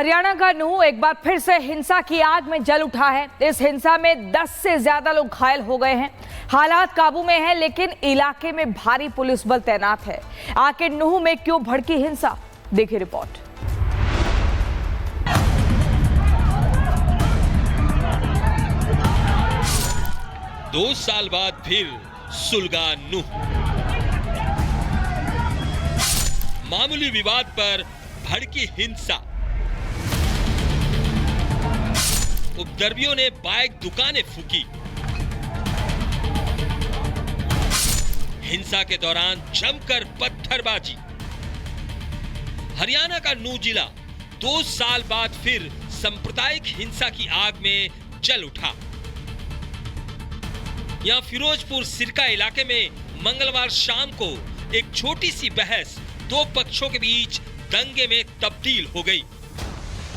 हरियाणा का नूह एक बार फिर से हिंसा की आग में जल उठा है। इस हिंसा में 10 से ज्यादा लोग घायल हो गए हैं। हालात काबू में है, लेकिन इलाके में भारी पुलिस बल तैनात है। आखिर नूह में क्यों भड़की हिंसा, देखिए रिपोर्ट। दो साल बाद फिर सुलगा नूह। मामूली विवाद पर भड़की हिंसा। उपद्रवियों ने बाइक दुकानें फूकी। हिंसा के दौरान जमकर पत्थरबाजी। हरियाणा का नूह जिला 2 साल बाद फिर सांप्रदायिक हिंसा की आग में जल उठा। यहां फिरोजपुर सिरका इलाके में मंगलवार शाम को एक छोटी सी बहस 2 पक्षों के बीच दंगे में तब्दील हो गई।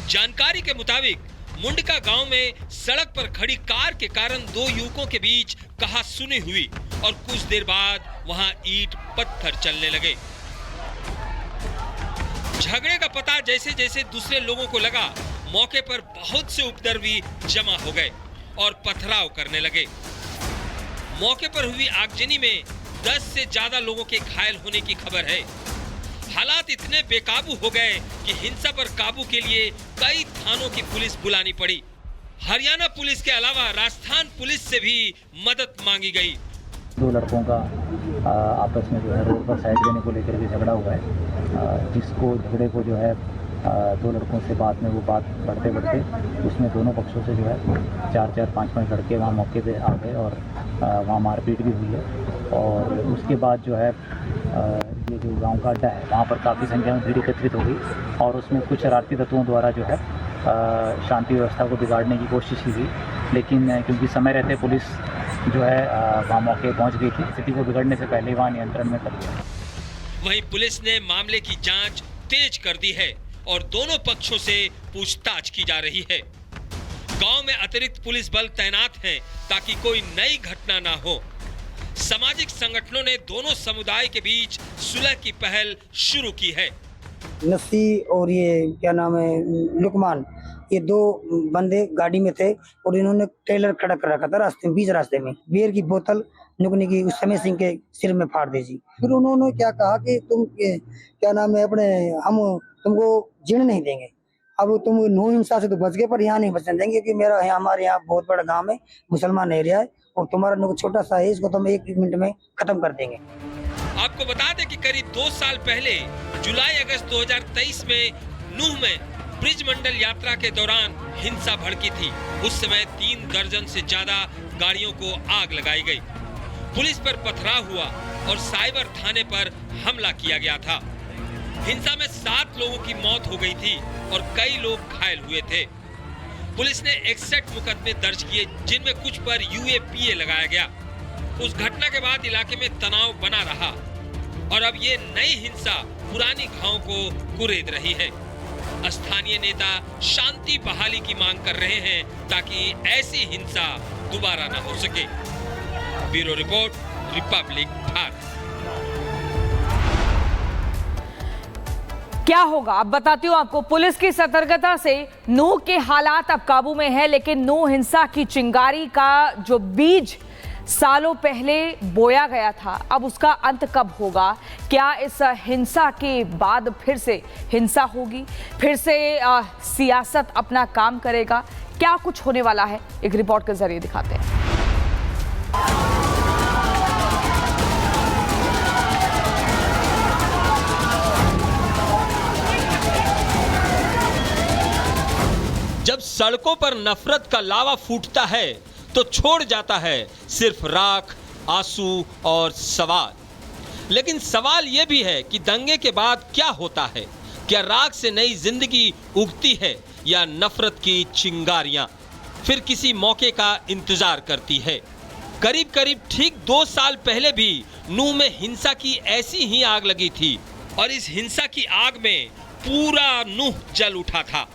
जानकारी के मुताबिक मुंडका गांव में सड़क पर खड़ी कार के कारण 2 युवकों के बीच कहासुनी हुई और कुछ देर बाद वहां ईंट पत्थर चलने लगे। झगड़े का पता जैसे जैसे दूसरे लोगों को लगा, मौके पर बहुत से उपद्रवी जमा हो गए और पथराव करने लगे। मौके पर हुई आगजनी में 10 से ज्यादा लोगों के घायल होने की खबर है। हालात इतने बेकाबू हो गए कि हिंसा पर काबू के लिए कई थानों की पुलिस बुलानी पड़ी। हरियाणा पुलिस के अलावा राजस्थान पुलिस से भी मदद मांगी गई। 2 लड़कों का आपस में जो है रोड पर साइड देने को लेकर के झगड़ा हुआ है, जिसको झगड़े को जो है 2 लड़कों से बाद में वो बात बढ़ते उसमें दोनों पक्षों से जो है 4-4, 5-5 लड़के वहाँ मौके पे आ गए और वहाँ मारपीट भी हुई है। और उसके बाद जो है ये जो गांव का अड्डा है वहाँ पर काफ़ी संख्या में भीड़ एकत्रित हो गई और उसमें कुछ शरारती तत्वों द्वारा जो है शांति व्यवस्था को बिगाड़ने की कोशिश की गई, लेकिन क्योंकि समय रहते पुलिस जो है वहाँ मौके पहुँच गई थी, स्थिति को बिगड़ने से पहले वहाँ नियंत्रण में कर लिया। वहीं पुलिस ने मामले की जांच तेज कर दी है और दोनों पक्षों से पूछताछ की जा रही है। गांव में अतिरिक्त पुलिस बल तैनात है ताकि कोई नई घटना ना हो। सामाजिक संगठनों ने दोनों समुदाय के बीच सुलह की पहल शुरू की है। नस्सी और ये क्या नाम है लुकमान, ये 2 बंदे गाड़ी में थे और इन्होंने ट्रेलर खड़ा कर रखा था बीच रास्ते में। बियर की बोतल नुकनी की उस समय सिंह के सिर में फाड़ दी जी। फिर उन्होंने क्या कहा कि तुम क्या नाम है हम तुमको जीने नहीं देंगे। अब तुम नूह हिंसा से तो बच गए, पर यहाँ नहीं बचने देंगे क्योंकि हमारे यहाँ बहुत बड़ा गांव है, मुसलमान एरिया है और तुम्हारा नूह छोटा सा है, इसको तो हम 1 मिनट में खत्म कर देंगे। आपको बता दें कि करीब 2 साल पहले जुलाई-अगस्त 2023 में नूह में ब्रिज मंडल यात्रा के दौरान हिंसा भड़की थी। उस समय 3 दर्जन से ज्यादा गाड़ियों को आग लगाई गई। पुलिस पर पथराव हुआ और साइबर थाने पर हमला किया गया था। हिंसा में 7 लोगों की मौत हो गई थी और कई लोग घायल हुए थे। पुलिस ने 61 मुकदमे दर्ज किए, जिनमें कुछ पर UAPA लगाया गया। उस घटना के बाद इलाके में तनाव बना रहा और अब ये नई हिंसा पुरानी घाव को कुरेद रही है। स्थानीय नेता शांति बहाली की मांग कर रहे हैं ताकि ऐसी हिंसा दोबारा न हो सके। Bureau report, Republic Bharat. क्या होगा अब बताती हूँ आपको। पुलिस की सतर्कता से नूह के हालात अब काबू में है, लेकिन नूह हिंसा की चिंगारी का जो बीज सालों पहले बोया गया था, अब उसका अंत कब होगा? क्या इस हिंसा के बाद फिर से हिंसा होगी, फिर से सियासत अपना काम करेगा? क्या कुछ होने वाला है, एक रिपोर्ट के जरिए दिखाते हैं। जब सड़कों पर नफरत का लावा फूटता है तो छोड़ जाता है सिर्फ राख, आंसू और सवाल। लेकिन सवाल यह भी है कि दंगे के बाद क्या होता है? क्या राख से नई जिंदगी उगती है या नफरत की चिंगारियां फिर किसी मौके का इंतजार करती है? करीब करीब ठीक 2 साल पहले भी नूह में हिंसा की ऐसी ही आग लगी थी और इस हिंसा की आग में पूरा नूह जल उठा था।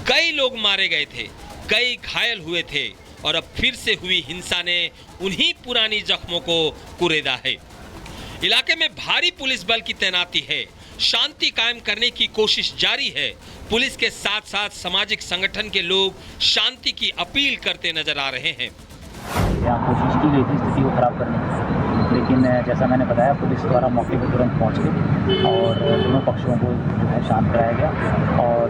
कई लोग मारे गए थे, कई घायल हुए थे और अब फिर से हुई हिंसा ने उन्हीं पुरानी जख्मों को कुरेदा है। इलाके में भारी पुलिस बल की तैनाती है, शांति कायम करने की कोशिश जारी है, पुलिस के साथ साथ सामाजिक संगठन के लोग शांति की अपील करते नजर आ रहे हैं। यहाँ कोशिश की गई थी स्थिति को खराब करने की, लेकिन जैसा मैंने बताया पुलिस द्वारा मौके पर तुरंत पहुँच गई और दोनों पक्षों को जो है शांत कराया गया और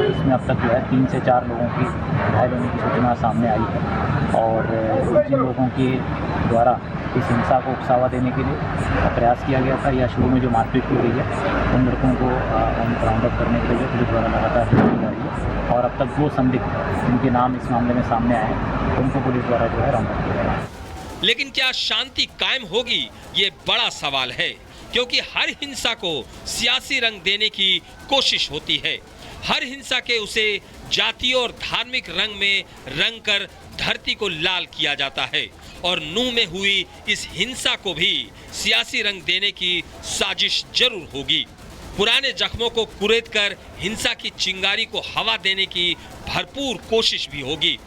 इसमें अब तक जो है 3 से 4 लोगों की घायल होने की सूचना सामने आई है और जिन लोगों के द्वारा इस हिंसा को उकसावा देने के लिए प्रयास किया गया था या शुरू में जो मारपीट की गई है उन लड़कों को राउंड अप करने के लिए पुलिस द्वारा लगातार की जा रही है और अब तक 2 संदिग्ध जिनके नाम इस मामले में सामने आए हैं उनको पुलिस द्वारा जो है राउंड अप किया गया है। लेकिन क्या शांति कायम होगी, ये बड़ा सवाल है, क्योंकि हर हिंसा को सियासी रंग देने की कोशिश होती है। हर हिंसा के उसे जातीय और धार्मिक रंग में रंग कर धरती को लाल किया जाता है और नूह में हुई इस हिंसा को भी सियासी रंग देने की साजिश जरूर होगी। पुराने जख्मों को कुरेद कर हिंसा की चिंगारी को हवा देने की भरपूर कोशिश भी होगी।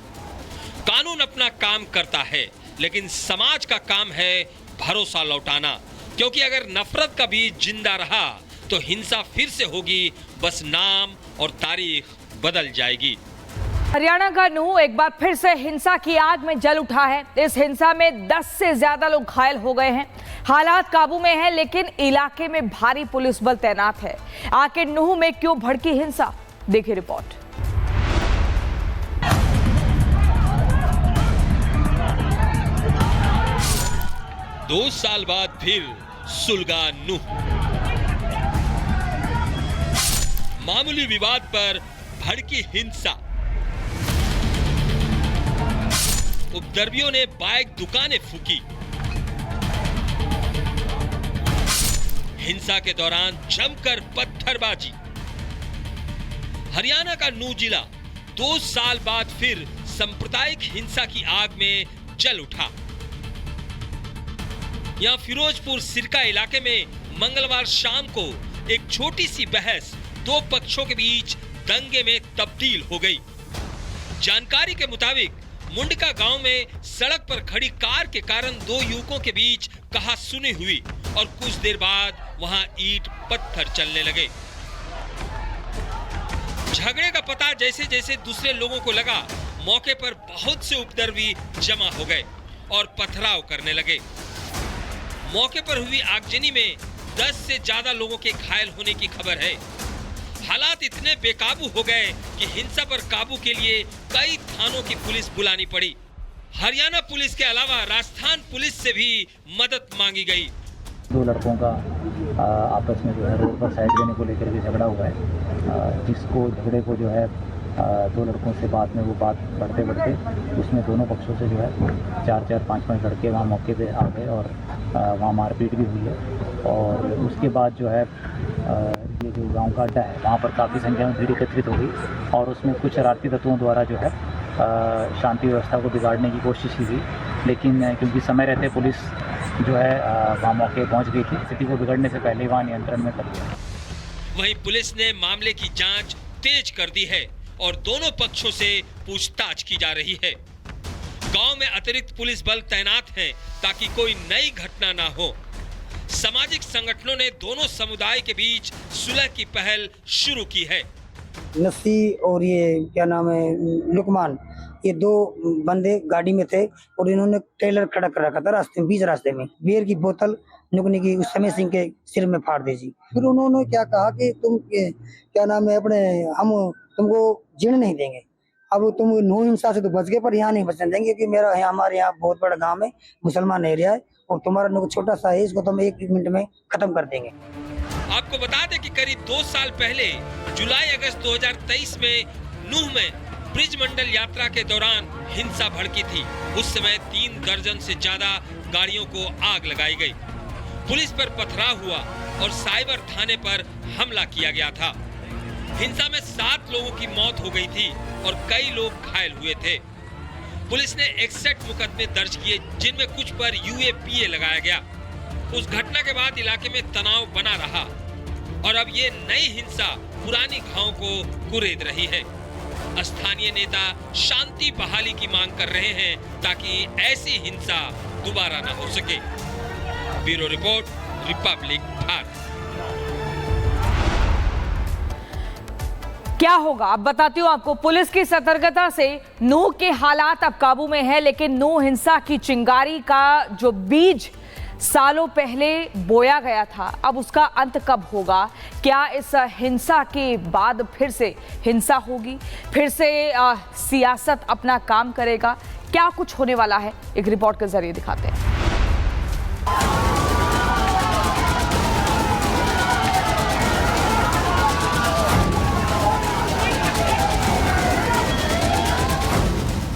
कानून अपना काम करता है, लेकिन समाज का काम है भरोसा लौटाना, क्योंकि अगर नफरत का बीज जिंदा रहा तो हिंसा फिर से होगी, बस नाम और तारीख बदल जाएगी। हरियाणा का नूह एक बार फिर से हिंसा की आग में जल उठा है। इस हिंसा में 10 से ज्यादा लोग घायल हो गए हैं। हालात काबू में हैं, लेकिन इलाके में भारी पुलिस बल तैनात है। आखिर नूह में क्यों भड़की हिंसा, देखिए रिपोर्ट। दो साल बाद फिर सुलगा नूह। मामूली विवाद पर भड़की हिंसा। उपद्रवियों ने बाइक दुकानें फूकी। हिंसा के दौरान जमकर पत्थरबाजी। हरियाणा का नूह जिला 2 साल बाद फिर सांप्रदायिक हिंसा की आग में जल उठा। यहां फिरोजपुर सिरका इलाके में मंगलवार शाम को एक छोटी सी बहस 2 पक्षों के बीच दंगे में तब्दील हो गई। जानकारी के मुताबिक मुंडका गांव में सड़क पर खड़ी कार के कारण 2 युवकों के बीच कहासुनी हुई और कुछ देर बाद वहां ईंट पत्थर चलने लगे। झगड़े का पता जैसे जैसे दूसरे लोगों को लगा, मौके पर बहुत से उपद्रवी जमा हो गए और पथराव करने लगे। मौके पर हुई आगजनी में 10 से ज्यादा लोगों के घायल होने की खबर है। हालात इतने बेकाबू हो गए कि हिंसा पर काबू के लिए कई थानों की पुलिस बुलानी पड़ी। हरियाणा पुलिस के अलावा राजस्थान पुलिस से भी मदद मांगी गई। 2 लड़कों का आपस में जो है रोड पर साइड लेने को लेकर के झगड़ा हुआ है, जिसको झगड़े को जो है 2 लड़कों से बाद में वो बात बढ़ते बढ़ते उसमें दोनों पक्षों से जो है 4-4, 5-5 लड़के वहाँ मौके पे आ गए और वहाँ मारपीट भी हुई है। और उसके बाद जो है ये जो गांव का अड्डा है वहाँ पर काफ़ी संख्या में भीड़ एकत्रित हो गई और उसमें कुछ शरारती तत्वों द्वारा जो है शांति व्यवस्था को बिगाड़ने की कोशिश की गई, लेकिन क्योंकि समय रहते पुलिस जो है वहाँ मौके पहुँच गई थी, स्थिति को बिगड़ने से पहले वहाँ नियंत्रण में कर दिया। वहीं पुलिस ने मामले की जांच तेज कर दी है और दोनों पक्षों से पूछताछ की जा रही है। गांव में अतिरिक्त पुलिस बल तैनात है ताकि कोई नई घटना ना हो। सामाजिक संगठनों ने दोनों समुदाय के बीच सुलह की पहल शुरू की है। नसी और ये क्या नाम है लुकमान, ये 2 बंदे गाड़ी में थे और इन्होंने ट्रेलर खड़ा कर रखा था रास्ते में, बीच रास्ते में बियर की बोतल नुकनी की उस समय सिंह के सिर में फाड़ दी जी। फिर उन्होंने क्या कहा कि तुम क्या नाम है अपने हम तुमको जीने नहीं देंगे। अब तुम नूह हिंसा से तो बच गए पर यहाँ नहीं बचने देंगे, क्योंकि मेरा हमारे यहाँ बहुत बड़ा गांव है, मुसलमान एरिया है और तुम्हारा नूह छोटा सा है, इसको तो हम 1 मिनट में खत्म कर देंगे। आपको बता दें कि करीब 2 साल पहले जुलाई अगस्त 2023 में नूह में ब्रिज मंडल यात्रा के दौरान हिंसा भड़की थी। उस समय 3 दर्जन से ज्यादा गाड़ियों को आग लगाई गई, पुलिस पर पथराव हुआ और साइबर थाने पर हमला किया गया था। हिंसा में 7 लोगों की मौत हो गई थी और कई लोग घायल हुए थे। पुलिस ने 61 मुकदमे दर्ज किए, जिनमें कुछ पर UAPA लगाया गया। उस घटना के बाद इलाके में तनाव बना रहा और अब ये नई हिंसा पुरानी घावों को कुरेद रही है। स्थानीय नेता शांति बहाली की मांग कर रहे हैं ताकि ऐसी हिंसा दोबारा न हो सके। Bureau report, Republic Bharat. क्या होगा अब बताती हूँ आपको। पुलिस की सतर्कता से नूह के हालात अब काबू में है, लेकिन नूह हिंसा की चिंगारी का जो बीज सालों पहले बोया गया था, अब उसका अंत कब होगा? क्या इस हिंसा के बाद फिर से हिंसा होगी, फिर से सियासत अपना काम करेगा? क्या कुछ होने वाला है, एक रिपोर्ट के जरिए दिखाते हैं।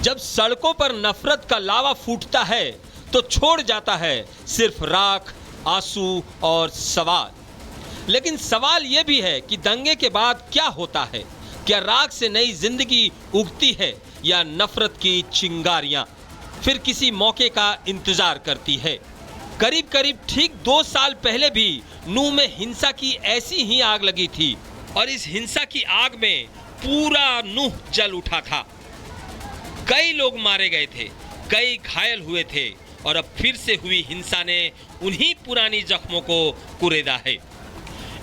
जब सड़कों पर नफरत का लावा फूटता है तो छोड़ जाता है सिर्फ राख, आंसू और सवाल। लेकिन सवाल यह भी है कि दंगे के बाद क्या होता है? क्या राख से नई जिंदगी उगती है या नफरत की चिंगारियां फिर किसी मौके का इंतजार करती है? करीब करीब ठीक 2 साल पहले भी नूह में हिंसा की ऐसी ही आग लगी थी और इस हिंसा की आग में पूरा नूह जल उठा था। कई लोग मारे गए थे, कई घायल हुए थे और अब फिर से हुई हिंसा ने उन्हीं पुरानी जख्मों को कुरेदा है।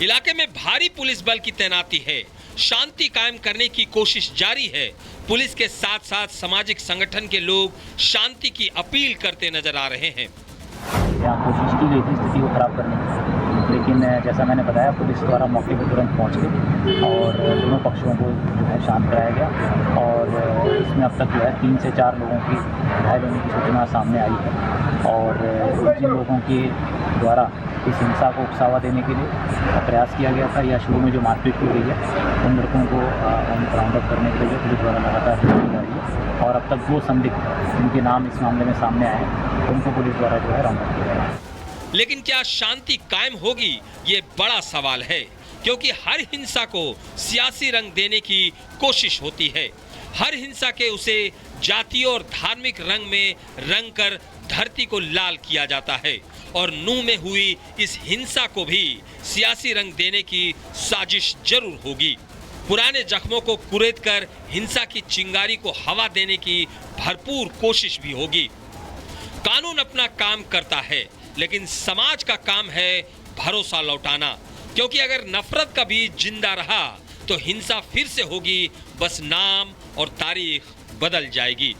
इलाके में भारी पुलिस बल की तैनाती है, शांति कायम करने की कोशिश जारी है। पुलिस के साथ साथ सामाजिक संगठन के लोग शांति की अपील करते नजर आ रहे हैं। यहाँ कोशिश की गई थी स्थिति को खराब करने की, लेकिन जैसा मैंने बताया पुलिस द्वारा मौके पर तुरंत पहुँच गई और दोनों पक्षों को जो है शांत कराया गया और इसमें अब तक जो है 3 से 4 लोगों की घायल होने की सूचना सामने आई है और जिन लोगों के द्वारा इस हिंसा को उकसावा देने के लिए प्रयास किया गया था या शुरू में जो मारपीट की गई है उन लड़कों को राउंड अप करने के लिए पुलिस द्वारा लगातार की जा रही है और अब तक 2 संदिग्ध जिनके नाम इस मामले में सामने आए हैं उनको पुलिस द्वारा जो है राउंड अप किया गया है। लेकिन क्या शांति कायम होगी, ये बड़ा सवाल है, क्योंकि हर हिंसा को सियासी रंग देने की कोशिश होती है। हर हिंसा के उसे जातीय और धार्मिक रंग में रंग कर धरती को लाल किया जाता है और नूह में हुई इस हिंसा को भी सियासी रंग देने की साजिश जरूर होगी। पुराने जख्मों को कुरेद कर हिंसा की चिंगारी को हवा देने की भरपूर कोशिश भी होगी। कानून अपना काम करता है, लेकिन समाज का काम है भरोसा लौटाना, क्योंकि अगर नफरत का बीज जिंदा रहा तो हिंसा फिर से होगी, बस नाम और तारीख बदल जाएगी।